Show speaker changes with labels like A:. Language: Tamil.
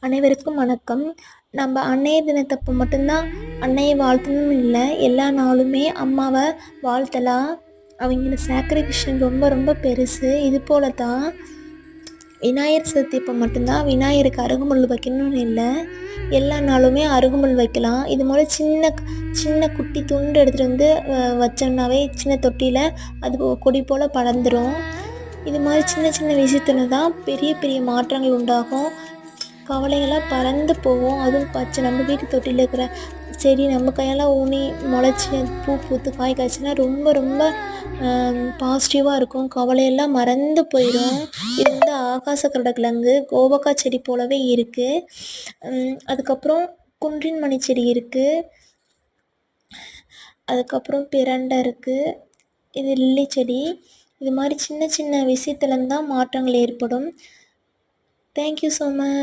A: அனைவருக்கும் வணக்கம். நம்ம அன்னைய தினத்தப்போ மட்டும்தான் அன்னையை வாழ்த்தணும்னு இல்லை, எல்லா நாளுமே அம்மாவை வாழ்த்தலாம். அவங்கள சாக்ரிஃபிகேஷன் ரொம்ப ரொம்ப பெருசு. இது போல தான் விநாயகர் சதுர்த்தி அப்போ மட்டும்தான் விநாயகருக்கு அருகம்புல் வைக்கணும்னு இல்லை, எல்லா நாளுமே அருகம்புல் வைக்கலாம். இது போல் சின்ன சின்ன குட்டி துண்டு எடுத்துகிட்டு வந்து வச்சோம்னாவே சின்ன தொட்டியில் அது கொடி போல் படர்ந்துடும். இது மாதிரி சின்ன சின்ன விஷயத்துல தான் பெரிய பெரிய மாற்றங்கள் உண்டாகும். கவலைகளாக பறந்து போகும். அதுவும் பச்சை நம்ம வீட்டு தொட்டியில் இருக்கிற செடி நம்ம கையெல்லாம் ஊனி முளைச்சி பூ பூத்து காய் காய்ச்சினா ரொம்ப ரொம்ப பாசிட்டிவாக இருக்கும். கவலையெல்லாம் மறந்து போயிடும். இது வந்து ஆகாச கருடக்கிழங்கு கோவக்காய் செடி போலவே இருக்குது. அதுக்கப்புறம் குன்றின் மணி செடி இருக்குது. அதுக்கப்புறம் பிரண்டை இருக்குது. இது லில்லி செடி. இது மாதிரி சின்ன சின்ன விஷயத்துலேருந்து தான் மாற்றங்கள் ஏற்படும். Thank you so much.